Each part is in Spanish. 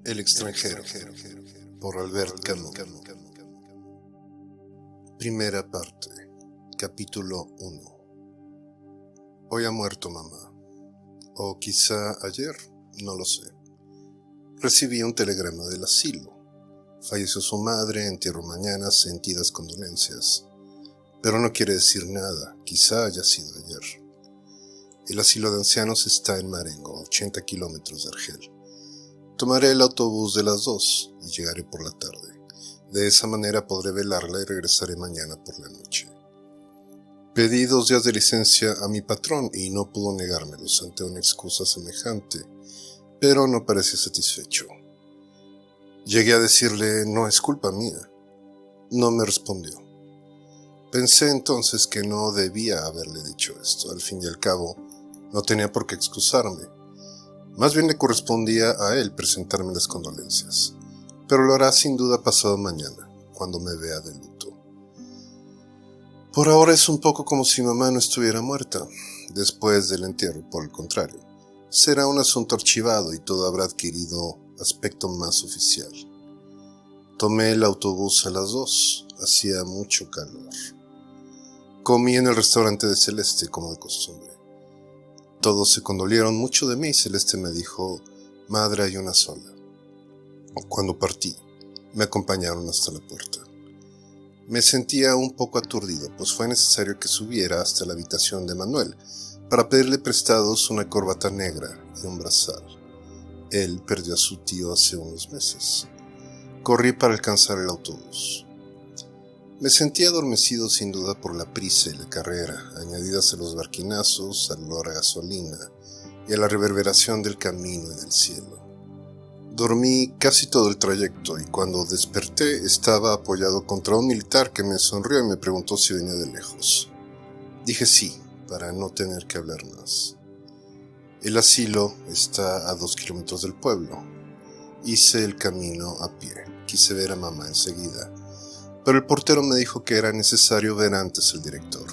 El extranjero, por Albert Camus. Primera parte, capítulo 1. Hoy ha muerto mamá. O quizá ayer, no lo sé. Recibí un telegrama del asilo. Falleció su madre, entierro mañana, sentidas condolencias. Pero no quiere decir nada, quizá haya sido ayer. El asilo de ancianos está en Marengo, 80 kilómetros de Argel. Tomaré el autobús de las 2 y llegaré por la tarde. De esa manera podré velarla y regresaré mañana por la noche. Pedí 2 días de licencia a mi patrón y no pudo negármelos ante una excusa semejante, pero no parecía satisfecho. Llegué a decirle, no es culpa mía. No me respondió. Pensé entonces que no debía haberle dicho esto. Al fin y al cabo, no tenía por qué excusarme. Más bien le correspondía a él presentarme las condolencias, pero lo hará sin duda pasado mañana, cuando me vea de luto. Por ahora es un poco como si mamá no estuviera muerta, después del entierro, por el contrario. Será un asunto archivado y todo habrá adquirido aspecto más oficial. Tomé el autobús a las 2, hacía mucho calor. Comí en el restaurante de Celeste, como de costumbre. Todos se condolieron mucho de mí y Celeste me dijo, madre hay una sola. Cuando partí, me acompañaron hasta la puerta. Me sentía un poco aturdido, pues fue necesario que subiera hasta la habitación de Manuel para pedirle prestados una corbata negra y un brazal. Él perdió a su tío hace unos meses. Corrí para alcanzar el autobús. Me sentía adormecido sin duda por la prisa y la carrera, añadidas a los barquinazos, al olor a gasolina y a la reverberación del camino y del cielo. Dormí casi todo el trayecto y cuando desperté estaba apoyado contra un militar que me sonrió y me preguntó si venía de lejos. Dije sí, para no tener que hablar más. El asilo está a 2 kilómetros del pueblo. Hice el camino a pie. Quise ver a mamá enseguida. Pero el portero me dijo que era necesario ver antes al director.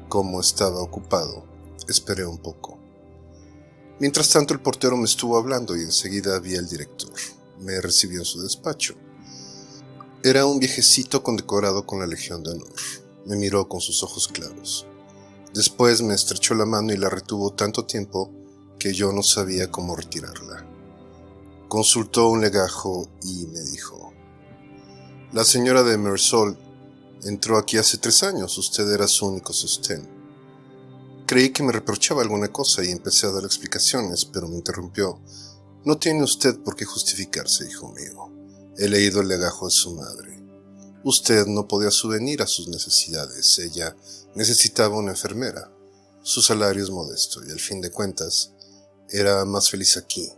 Como estaba ocupado, esperé un poco. Mientras tanto el portero me estuvo hablando y enseguida vi al director. Me recibió en su despacho. Era un viejecito condecorado con la Legión de Honor. Me miró con sus ojos claros. Después me estrechó la mano y la retuvo tanto tiempo que yo no sabía cómo retirarla. Consultó un legajo y me dijo, la señora de Mersol entró aquí hace 3 años, usted era su único sostén. Creí que me reprochaba alguna cosa y empecé a dar explicaciones, pero me interrumpió. No tiene usted por qué justificarse, hijo mío. He leído el legajo de su madre. Usted no podía subvenir a sus necesidades, ella necesitaba una enfermera. Su salario es modesto y al fin de cuentas era más feliz aquí.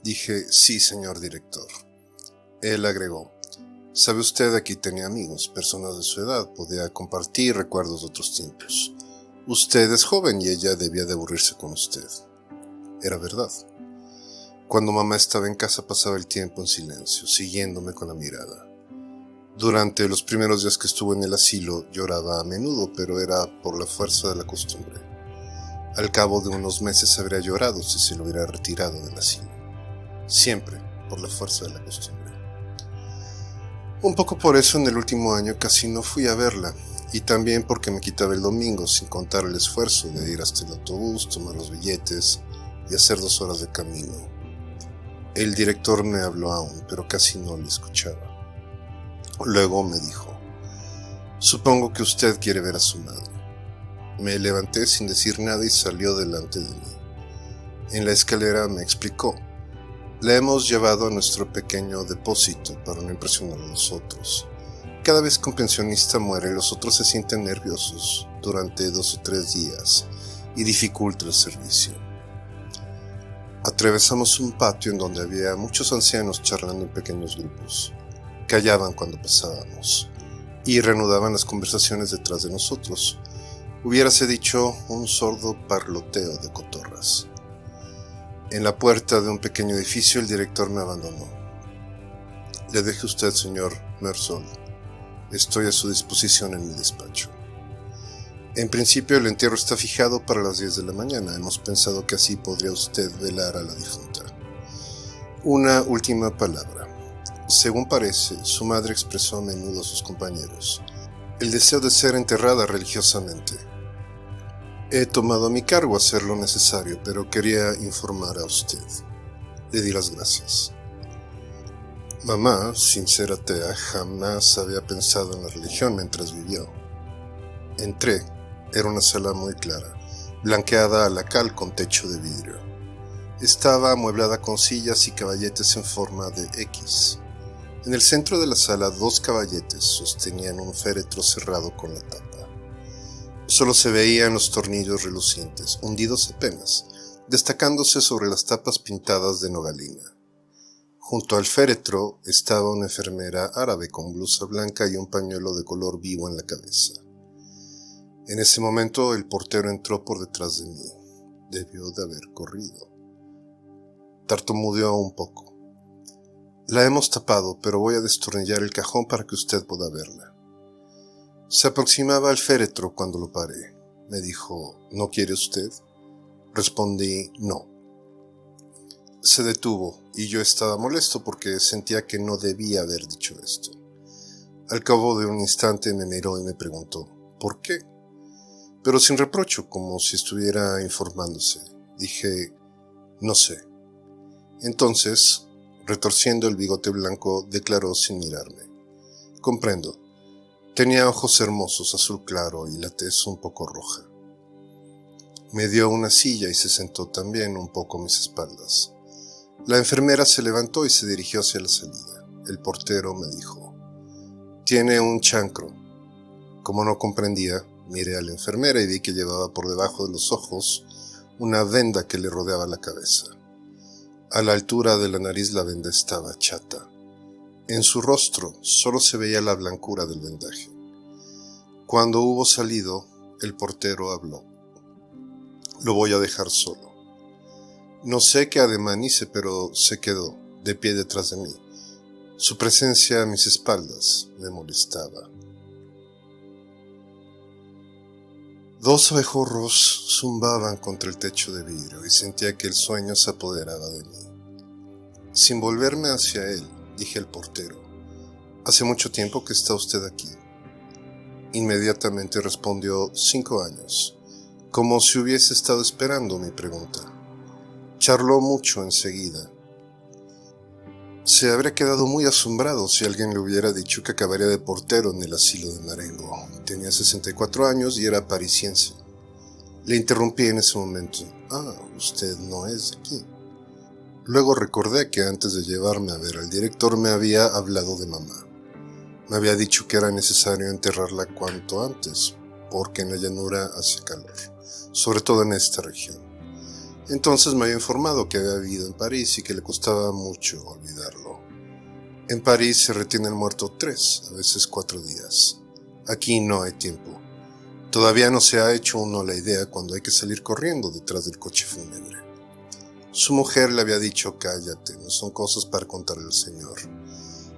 Dije, sí, señor director. Él agregó, sabe usted, aquí tenía amigos, personas de su edad, podía compartir recuerdos de otros tiempos. Usted es joven y ella debía de aburrirse con usted. Era verdad. Cuando mamá estaba en casa pasaba el tiempo en silencio, siguiéndome con la mirada. Durante los primeros días que estuvo en el asilo lloraba a menudo, pero era por la fuerza de la costumbre. Al cabo de unos meses habría llorado si se lo hubiera retirado del asilo. Siempre por la fuerza de la costumbre. Un poco por eso en el último año casi no fui a verla, y también porque me quitaba el domingo sin contar el esfuerzo de ir hasta el autobús, tomar los billetes y hacer 2 horas de camino. El director me habló aún, pero casi no le escuchaba. Luego me dijo, supongo que usted quiere ver a su madre. Me levanté sin decir nada y salió delante de mí. En la escalera me explicó, la hemos llevado a nuestro pequeño depósito para no impresionar a los otros. Cada vez que un pensionista muere, los otros se sienten nerviosos durante 2 o 3 días y dificulta el servicio. Atravesamos un patio en donde había muchos ancianos charlando en pequeños grupos. Callaban cuando pasábamos y reanudaban las conversaciones detrás de nosotros. Hubiérase dicho un sordo parloteo de cotorras. En la puerta de un pequeño edificio el director me abandonó. Le deje usted, señor Mersol. Estoy a su disposición en mi despacho. En principio el entierro está fijado para las 10 de la mañana. Hemos pensado que así podría usted velar a la difunta. Una última palabra. Según parece, su madre expresó a menudo a sus compañeros el deseo de ser enterrada religiosamente. He tomado a mi cargo hacer lo necesario, pero quería informar a usted. Le di las gracias. Mamá, sin ser atea, jamás había pensado en la religión mientras vivió. Entré. Era una sala muy clara, blanqueada a la cal con techo de vidrio. Estaba amueblada con sillas y caballetes en forma de X. En el centro de la sala, 2 caballetes sostenían un féretro cerrado con la tapa. Solo se veían los tornillos relucientes, hundidos apenas, destacándose sobre las tapas pintadas de nogalina. Junto al féretro estaba una enfermera árabe con blusa blanca y un pañuelo de color vivo en la cabeza. En ese momento el portero entró por detrás de mí. Debió de haber corrido. Tartamudeó un poco. La hemos tapado, pero voy a destornillar el cajón para que usted pueda verla. Se aproximaba al féretro cuando lo paré. Me dijo, ¿no quiere usted? Respondí, no. Se detuvo y yo estaba molesto porque sentía que no debía haber dicho esto. Al cabo de un instante me miró y me preguntó, ¿por qué? Pero sin reprocho, como si estuviera informándose. Dije, no sé. Entonces, retorciendo el bigote blanco, declaró sin mirarme. Comprendo. Tenía ojos hermosos, azul claro y la tez un poco roja. Me dio una silla y se sentó también un poco a mis espaldas. La enfermera se levantó y se dirigió hacia la salida. El portero me dijo, «Tiene un chancro». Como no comprendía, miré a la enfermera y vi que llevaba por debajo de los ojos una venda que le rodeaba la cabeza. A la altura de la nariz la venda estaba chata. En su rostro solo se veía la blancura del vendaje. Cuando hubo salido, el portero habló. «Lo voy a dejar solo». No sé qué ademán hice, pero se quedó, de pie detrás de mí. Su presencia a mis espaldas me molestaba. 2 abejorros zumbaban contra el techo de vidrio y sentía que el sueño se apoderaba de mí. Sin volverme hacia él, dije al portero, «¿Hace mucho tiempo que está usted aquí?» Inmediatamente respondió, 5 años, como si hubiese estado esperando mi pregunta. Charló mucho enseguida. Se habría quedado muy asombrado si alguien le hubiera dicho que acabaría de portero en el asilo de Marengo. Tenía 64 años y era parisiense. Le interrumpí en ese momento. «Ah, usted no es de aquí». Luego recordé que antes de llevarme a ver al director me había hablado de mamá. Me había dicho que era necesario enterrarla cuanto antes, porque en la llanura hace calor, sobre todo en esta región. Entonces me había informado que había vivido en París y que le costaba mucho olvidarlo. En París se retiene el muerto 3, a veces 4 días. Aquí no hay tiempo. Todavía no se ha hecho uno la idea cuando hay que salir corriendo detrás del coche fúnebre. Su mujer le había dicho, «Cállate, no son cosas para contarle al señor».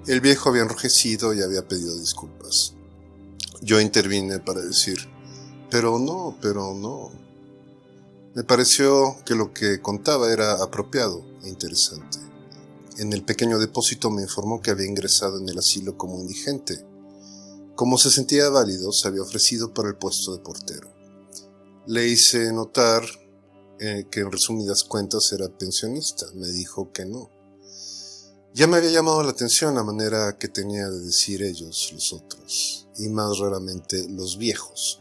El viejo había enrojecido y había pedido disculpas. Yo intervine para decir, pero no. Me pareció que lo que contaba era apropiado e interesante. En el pequeño depósito me informó que había ingresado en el asilo como indigente. Como se sentía válido, se había ofrecido para el puesto de portero. Le hice notar que en resumidas cuentas era pensionista. Me dijo que no. Ya me había llamado la atención la manera que tenía de decir ellos, los otros, y más raramente los viejos,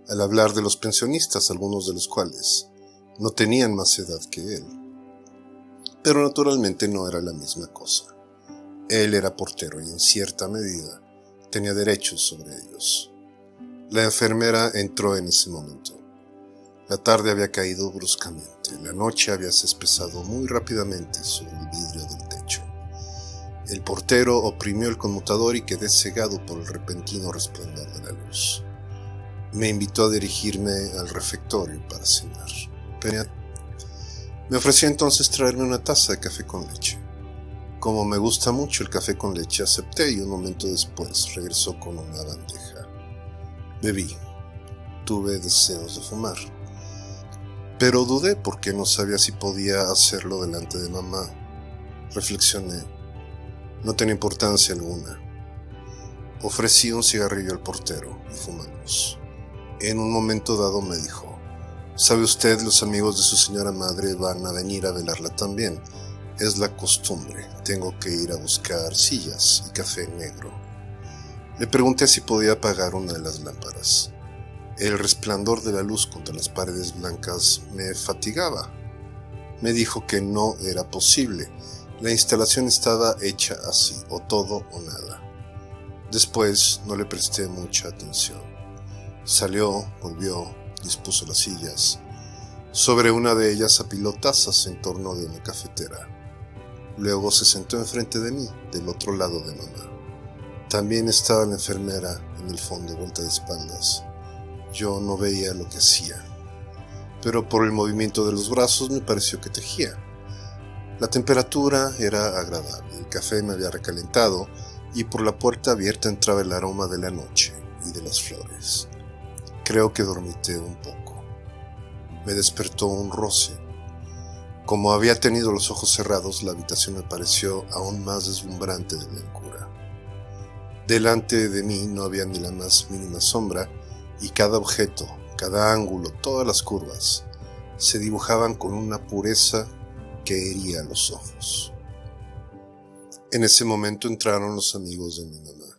al hablar de los pensionistas, algunos de los cuales no tenían más edad que él. Pero naturalmente no era la misma cosa. Él era portero y en cierta medida tenía derechos sobre ellos. La enfermera entró en ese momento. La tarde había caído bruscamente, la noche había espesado muy rápidamente sobre el vidrio del techo. El portero oprimió el conmutador y quedé cegado por el repentino resplandor de la luz. Me invitó a dirigirme al refectorio para cenar. Me ofreció entonces traerme una taza de café con leche. Como me gusta mucho el café con leche, acepté y un momento después regresó con una bandeja. Bebí. Tuve deseos de fumar. Pero dudé porque no sabía si podía hacerlo delante de mamá. Reflexioné. No tenía importancia alguna. Ofrecí un cigarrillo al portero y fumamos. En un momento dado me dijo: «¿Sabe usted, los amigos de su señora madre van a venir a velarla también? Es la costumbre. Tengo que ir a buscar sillas y café negro». Le pregunté si podía apagar una de las lámparas. El resplandor de la luz contra las paredes blancas me fatigaba. Me dijo que no era posible. La instalación estaba hecha así, o todo o nada. Después no le presté mucha atención. Salió, volvió, dispuso las sillas. Sobre una de ellas apiló tazas en torno de una cafetera. Luego se sentó enfrente de mí, del otro lado de mamá. También estaba la enfermera en el fondo, vuelta de espaldas. Yo no veía lo que hacía, pero por el movimiento de los brazos me pareció que tejía. La temperatura era agradable, el café me había recalentado y por la puerta abierta entraba el aroma de la noche y de las flores. Creo que dormité un poco. Me despertó un roce. Como había tenido los ojos cerrados, la habitación me pareció aún más deslumbrante de blancura. Delante de mí no había ni la más mínima sombra, y cada objeto, cada ángulo, todas las curvas, se dibujaban con una pureza que hería los ojos. En ese momento entraron los amigos de mi mamá.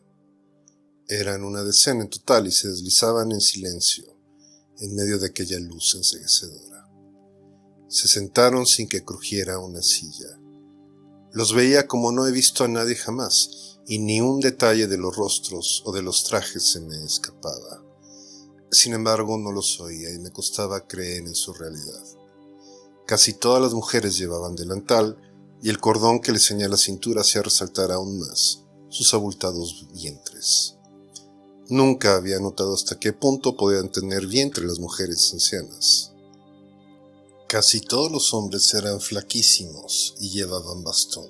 Eran una decena en total y se deslizaban en silencio, en medio de aquella luz enceguecedora. Se sentaron sin que crujiera una silla. Los veía como no he visto a nadie jamás, y ni un detalle de los rostros o de los trajes se me escapaba. Sin embargo, no los oía y me costaba creer en su realidad. Casi todas las mujeres llevaban delantal y el cordón que les ceñía la cintura hacía resaltar aún más sus abultados vientres. Nunca había notado hasta qué punto podían tener vientre las mujeres ancianas. Casi todos los hombres eran flaquísimos y llevaban bastón.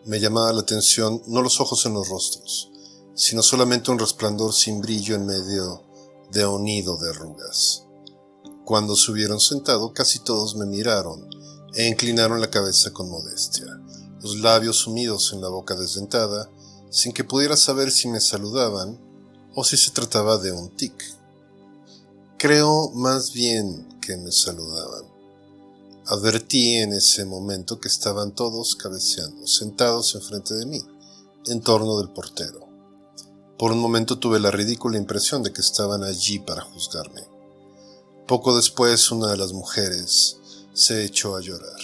Me llamaba la atención no los ojos en los rostros, sino solamente un resplandor sin brillo en medio de un nido de arrugas. Cuando se hubieron sentado, casi todos me miraron e inclinaron la cabeza con modestia, los labios sumidos en la boca desdentada, sin que pudiera saber si me saludaban o si se trataba de un tic. Creo más bien que me saludaban. Advertí en ese momento que estaban todos cabeceando, sentados enfrente de mí, en torno del portero. Por un momento tuve la ridícula impresión de que estaban allí para juzgarme. Poco después, una de las mujeres se echó a llorar.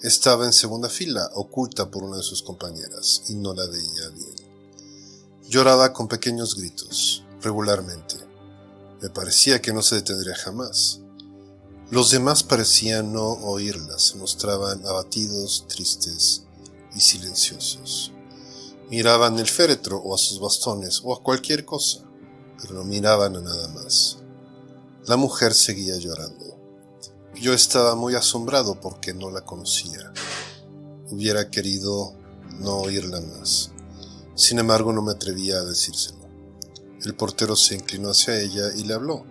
Estaba en segunda fila, oculta por una de sus compañeras, y no la veía bien. Lloraba con pequeños gritos, regularmente. Me parecía que no se detendría jamás. Los demás parecían no oírla, se mostraban abatidos, tristes y silenciosos. Miraban el féretro o a sus bastones o a cualquier cosa, pero no miraban a nada más. La mujer seguía llorando. Yo estaba muy asombrado porque no la conocía. Hubiera querido no oírla más. Sin embargo, no me atrevía a decírselo. El portero se inclinó hacia ella y le habló,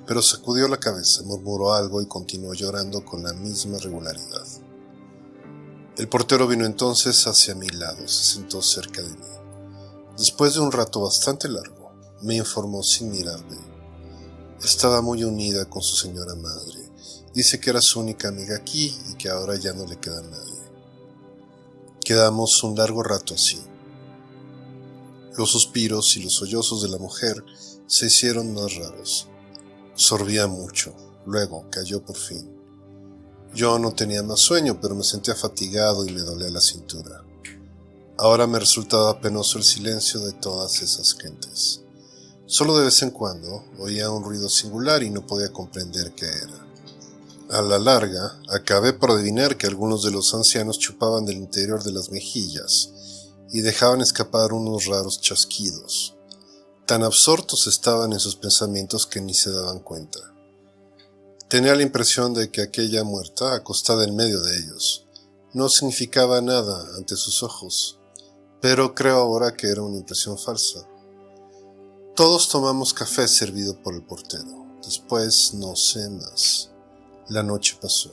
pero sacudió la cabeza, murmuró algo y continuó llorando con la misma regularidad. El portero vino entonces hacia mi lado, se sentó cerca de mí. Después de un rato bastante largo, me informó sin mirarme. Estaba muy unida con su señora madre. Dice que era su única amiga aquí y que ahora ya no le queda nadie. Quedamos un largo rato así. Los suspiros y los sollozos de la mujer se hicieron más raros. Sorbía mucho, luego cayó por fin. Yo no tenía más sueño, pero me sentía fatigado y me dolía la cintura. Ahora me resultaba penoso el silencio de todas esas gentes. Solo de vez en cuando oía un ruido singular y no podía comprender qué era. A la larga, acabé por adivinar que algunos de los ancianos chupaban del interior de las mejillas y dejaban escapar unos raros chasquidos. Tan absortos estaban en sus pensamientos que ni se daban cuenta. Tenía la impresión de que aquella muerta, acostada en medio de ellos, no significaba nada ante sus ojos, pero creo ahora que era una impresión falsa. Todos tomamos café servido por el portero. Después no sé más. La noche pasó.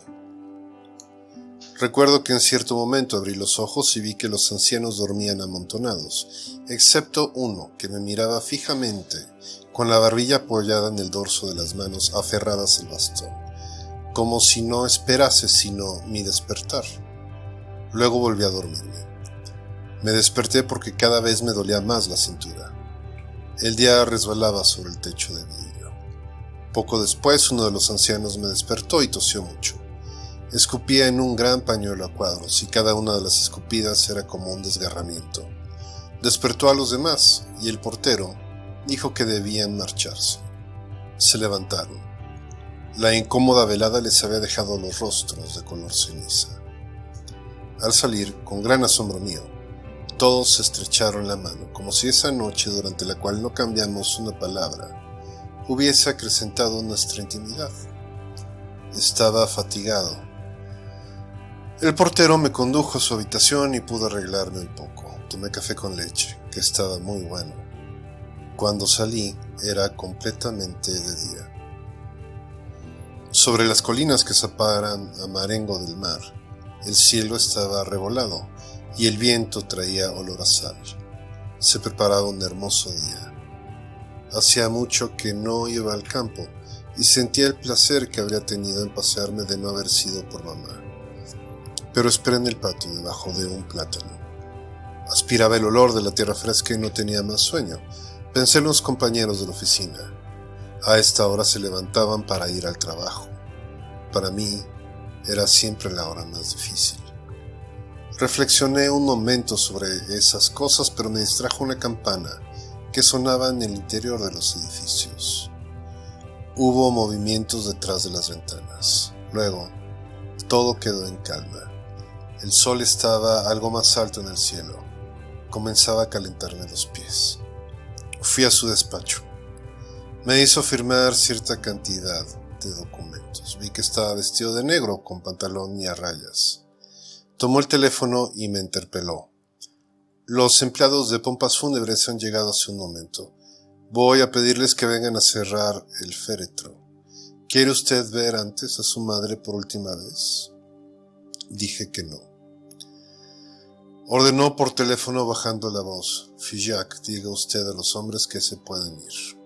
Recuerdo que en cierto momento abrí los ojos y vi que los ancianos dormían amontonados, excepto uno que me miraba fijamente, con la barbilla apoyada en el dorso de las manos aferradas al bastón, como si no esperase sino mi despertar. Luego volví a dormirme. Me desperté porque cada vez me dolía más la cintura. El día resbalaba sobre el techo de vidrio. Poco después, uno de los ancianos me despertó y tosió mucho. Escupía en un gran pañuelo a cuadros y cada una de las escupidas era como un desgarramiento. Despertó a los demás y el portero dijo que debían marcharse. Se levantaron. La incómoda velada les había dejado los rostros de color ceniza. Al salir, con gran asombro mío, todos se estrecharon la mano, como si esa noche durante la cual no cambiamos una palabra hubiese acrecentado nuestra intimidad. Estaba fatigado. El portero me condujo a su habitación y pude arreglarme un poco. Tomé café con leche, que estaba muy bueno. Cuando salí, era completamente de día. Sobre las colinas que separan a Marengo del mar, el cielo estaba arrebolado y el viento traía olor a sal. Se preparaba un hermoso día. Hacía mucho que no iba al campo y sentía el placer que habría tenido en pasearme de no haber sido por mamá. Pero esperé en el patio debajo de un plátano. Aspiraba el olor de la tierra fresca y no tenía más sueño. Pensé en los compañeros de la oficina. A esta hora se levantaban para ir al trabajo. Para mí era siempre la hora más difícil. Reflexioné un momento sobre esas cosas, pero me distrajo una campana que sonaba en el interior de los edificios. Hubo movimientos detrás de las ventanas. Luego, todo quedó en calma. El sol estaba algo más alto en el cielo. Comenzaba a calentarme los pies. Fui a su despacho. Me hizo firmar cierta cantidad de documentos. Vi que estaba vestido de negro con pantalón y a rayas. Tomó el teléfono y me interpeló. Los empleados de pompas fúnebres han llegado hace un momento. Voy a pedirles que vengan a cerrar el féretro. ¿Quiere usted ver antes a su madre por última vez? Dije que no. Ordenó por teléfono bajando la voz. Figeac, diga usted a los hombres que se pueden ir.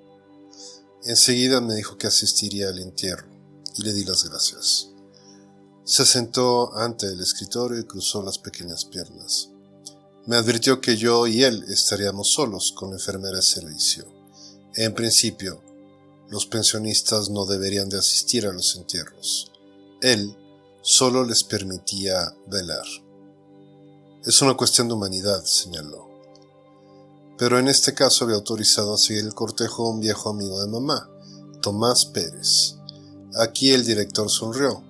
Enseguida me dijo que asistiría al entierro y le di las gracias. Se sentó ante el escritorio y cruzó las pequeñas piernas. Me advirtió que yo y él estaríamos solos con la enfermera de servicio. En principio, los pensionistas no deberían de asistir a los entierros. Él solo les permitía velar. Es una cuestión de humanidad, señaló. Pero en este caso había autorizado a seguir el cortejo a un viejo amigo de mamá, Tomás Pérez. Aquí el director sonrió.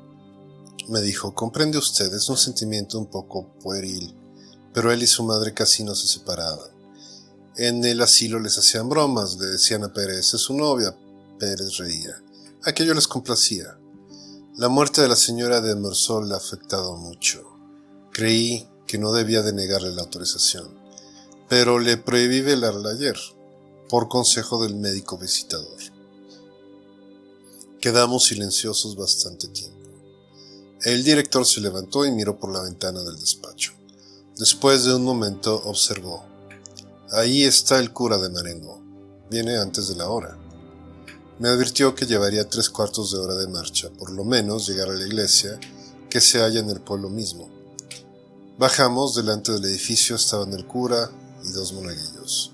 Me dijo, comprende usted, es un sentimiento un poco pueril, pero él y su madre casi no se separaban. En el asilo les hacían bromas, le decían a Pérez, es su novia. Pérez reía. Aquello les complacía. La muerte de la señora de Mersol le ha afectado mucho. Creí que no debía de negarle la autorización, pero le prohibí velarla ayer, por consejo del médico visitador. Quedamos silenciosos bastante tiempo. El director se levantó y miró por la ventana del despacho. Después de un momento observó. Ahí está el cura de Marengo. Viene antes de la hora. Me advirtió que llevaría 3/4 de hora de marcha, por lo menos llegar a la iglesia, que se halla en el pueblo mismo. Bajamos, delante del edificio estaban el cura y 2 monaguillos.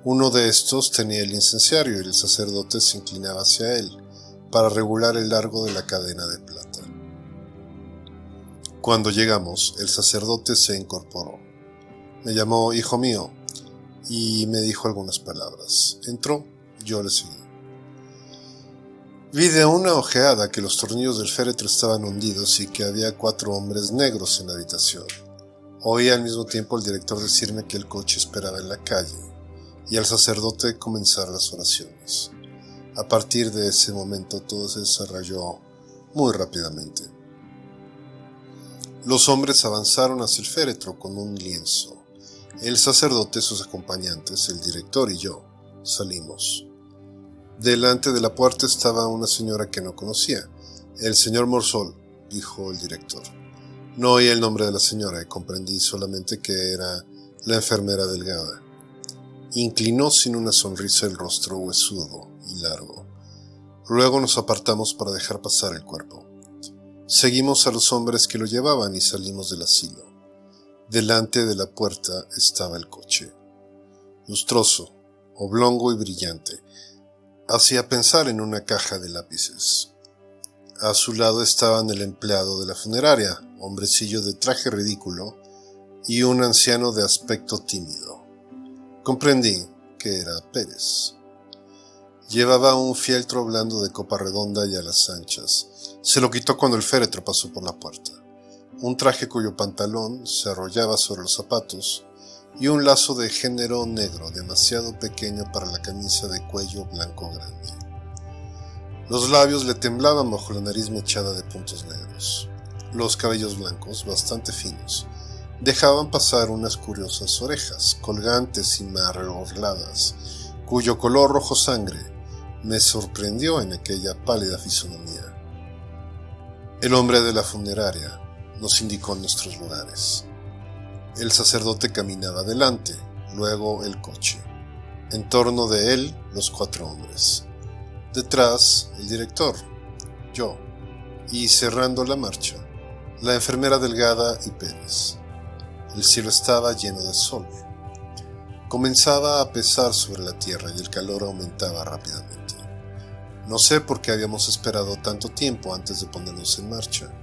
Uno de estos tenía el incenciario y el sacerdote se inclinaba hacia él, para regular el largo de la cadena de plata. Cuando llegamos, el sacerdote se incorporó. Me llamó hijo mío y me dijo algunas palabras. Entró, yo le seguí. Vi de una ojeada que los tornillos del féretro estaban hundidos y que había 4 hombres negros en la habitación. Oí al mismo tiempo al director decirme que el coche esperaba en la calle y al sacerdote comenzar las oraciones. A partir de ese momento todo se desarrolló muy rápidamente. Los hombres avanzaron hacia el féretro con un lienzo. El sacerdote, sus acompañantes, el director y yo salimos. Delante de la puerta estaba una señora que no conocía. El señor Mersol, dijo el director. No oí el nombre de la señora y comprendí solamente que era la enfermera delgada. Inclinó sin una sonrisa el rostro huesudo y largo. Luego nos apartamos para dejar pasar el cuerpo. Seguimos a los hombres que lo llevaban y salimos del asilo. Delante de la puerta estaba el coche. Lustroso, oblongo y brillante. Hacía pensar en una caja de lápices. A su lado estaban el empleado de la funeraria, hombrecillo de traje ridículo, y un anciano de aspecto tímido. Comprendí que era Pérez. Llevaba un fieltro blando de copa redonda y alas anchas. Se lo quitó cuando el féretro pasó por la puerta. Un traje cuyo pantalón se arrollaba sobre los zapatos y un lazo de género negro demasiado pequeño para la camisa de cuello blanco grande. Los labios le temblaban bajo la nariz mechada de puntos negros. Los cabellos blancos, bastante finos, dejaban pasar unas curiosas orejas, colgantes y mal orladas, cuyo color rojo sangre me sorprendió en aquella pálida fisonomía. El hombre de la funeraria nos indicó nuestros lugares. El sacerdote caminaba delante, luego el coche. En torno de él, los 4 hombres. Detrás, el director, yo, y cerrando la marcha, la enfermera delgada y Pérez. El cielo estaba lleno de sol. Comenzaba a pesar sobre la tierra y el calor aumentaba rápidamente. No sé por qué habíamos esperado tanto tiempo antes de ponernos en marcha.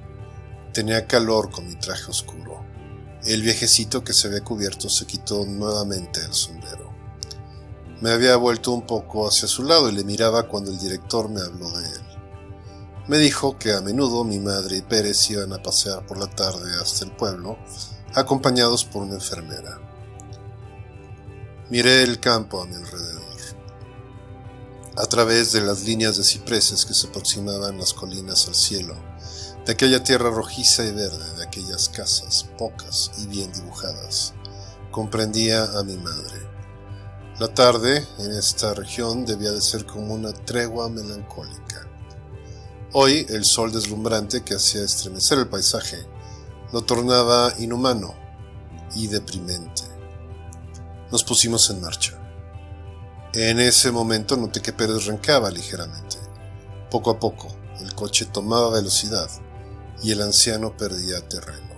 Tenía calor con mi traje oscuro. El viejecito que se había cubierto se quitó nuevamente el sombrero. Me había vuelto un poco hacia su lado y le miraba cuando el director me habló de él. Me dijo que a menudo mi madre y Pérez iban a pasear por la tarde hasta el pueblo, acompañados por una enfermera. Miré el campo a mi alrededor. A través de las líneas de cipreses que se aproximaban las colinas al cielo, de aquella tierra rojiza y verde, de aquellas casas, pocas y bien dibujadas, comprendía a mi madre. La tarde en esta región debía de ser como una tregua melancólica. Hoy el sol deslumbrante que hacía estremecer el paisaje lo tornaba inhumano y deprimente. Nos pusimos en marcha. En ese momento noté que Pérez roncaba ligeramente. Poco a poco el coche tomaba velocidad y el anciano perdía terreno.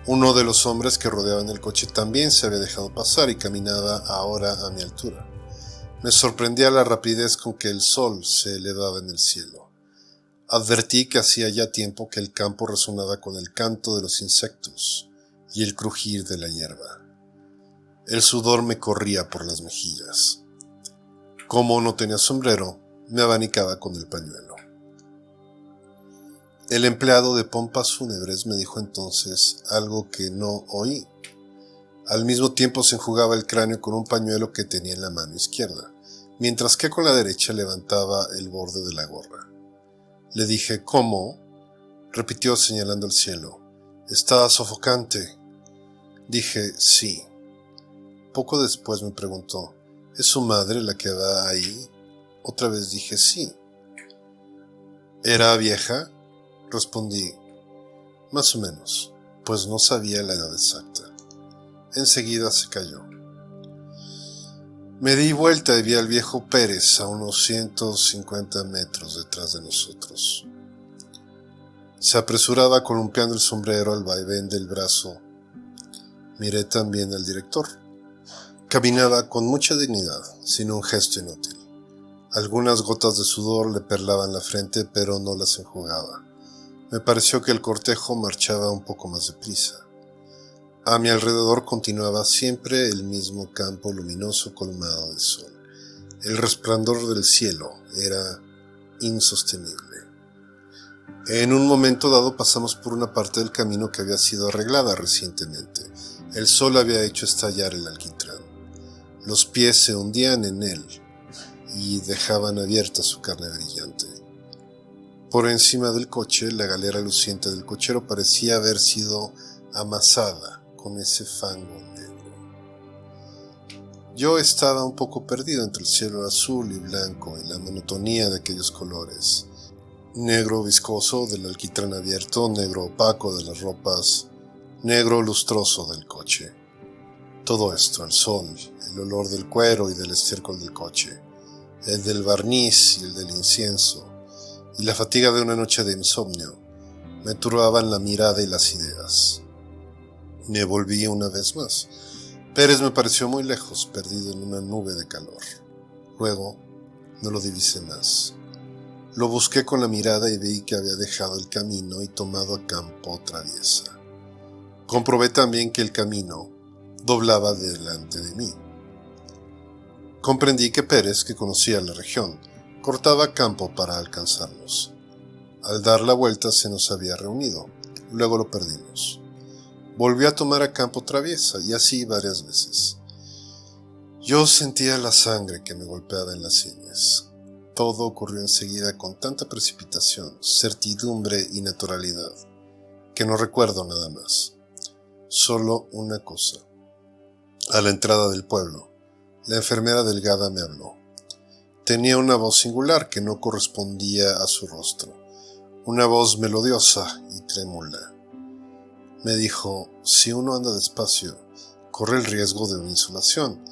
Uno de los hombres que rodeaban el coche también se había dejado pasar y caminaba ahora a mi altura. Me sorprendía la rapidez con que el sol se elevaba en el cielo. Advertí que hacía ya tiempo que el campo resonaba con el canto de los insectos y el crujir de la hierba. El sudor me corría por las mejillas. Como no tenía sombrero, me abanicaba con el pañuelo. El empleado de pompas fúnebres me dijo entonces algo que no oí. Al mismo tiempo se enjugaba el cráneo con un pañuelo que tenía en la mano izquierda, mientras que con la derecha levantaba el borde de la gorra. Le dije, ¿cómo? Repitió señalando el cielo. Está sofocante. Dije, sí. Poco después me preguntó, ¿es su madre la que va ahí? Otra vez dije, sí. ¿Era vieja? Respondí, más o menos, pues no sabía la edad exacta. Enseguida se calló. Me di vuelta y vi al viejo Pérez a unos 150 metros detrás de nosotros. Se apresuraba columpiando el sombrero al vaivén del brazo. Miré también al director. Caminaba con mucha dignidad, sin un gesto inútil. Algunas gotas de sudor le perlaban la frente, pero no las enjugaba. Me pareció que el cortejo marchaba un poco más deprisa. A mi alrededor continuaba siempre el mismo campo luminoso colmado de sol. El resplandor del cielo era insostenible. En un momento dado pasamos por una parte del camino que había sido arreglada recientemente. El sol había hecho estallar el alquitrán. Los pies se hundían en él y dejaban abierta su carne brillante. Por encima del coche, la galera luciente del cochero parecía haber sido amasada con ese fango negro. Yo estaba un poco perdido entre el cielo azul y blanco y la monotonía de aquellos colores. negro viscoso del alquitrán abierto, negro opaco de las ropas, negro lustroso del coche. Todo esto, el sol, el olor del cuero y del estiércol del coche, el del barniz y el del incienso, y la fatiga de una noche de insomnio, me turbaban la mirada y las ideas. Me volví una vez más. Pérez me pareció muy lejos, perdido en una nube de calor. Luego, no lo divisé más. Lo busqué con la mirada y vi que había dejado el camino y tomado a campo traviesa. Comprobé también que el camino doblaba delante de mí. Comprendí que Pérez, que conocía la región, cortaba campo para alcanzarnos. Al dar la vuelta se nos había reunido, luego lo perdimos. Volvió a tomar a campo traviesa y así varias veces. Yo sentía la sangre que me golpeaba en las sienes. Todo ocurrió enseguida con tanta precipitación, certidumbre y naturalidad, que no recuerdo nada más. Solo una cosa. A la entrada del pueblo, la enfermera delgada me habló. Tenía una voz singular que no correspondía a su rostro, una voz melodiosa y trémula. Me dijo, si uno anda despacio, corre el riesgo de una insolación,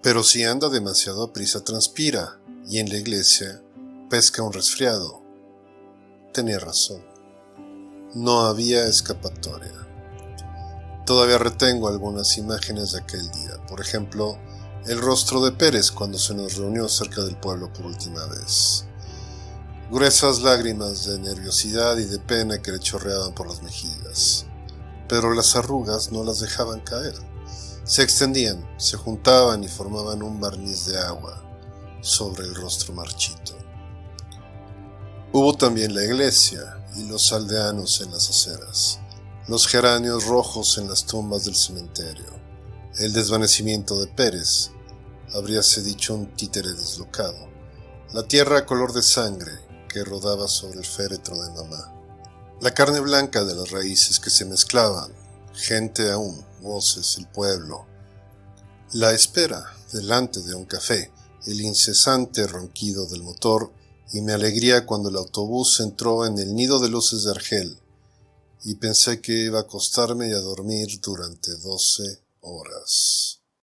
pero si anda demasiado a prisa transpira, y en la iglesia pesca un resfriado. Tenía razón. No había escapatoria. Todavía retengo algunas imágenes de aquel día. Por ejemplo, el rostro de Pérez cuando se nos reunió cerca del pueblo por última vez. Gruesas lágrimas de nerviosidad y de pena que le chorreaban por las mejillas. Pero las arrugas no las dejaban caer. Se extendían, se juntaban y formaban un barniz de agua sobre el rostro marchito. Hubo también la iglesia y los aldeanos en las aceras, los geranios rojos en las tumbas del cementerio, el desvanecimiento de Pérez, habríase dicho un títere deslocado, la tierra color de sangre que rodaba sobre el féretro de mamá, la carne blanca de las raíces que se mezclaban, gente aún, voces, el pueblo, la espera delante de un café, el incesante ronquido del motor y mi alegría cuando el autobús entró en el nido de luces de Argel y pensé que iba a acostarme y a dormir durante 12 horas.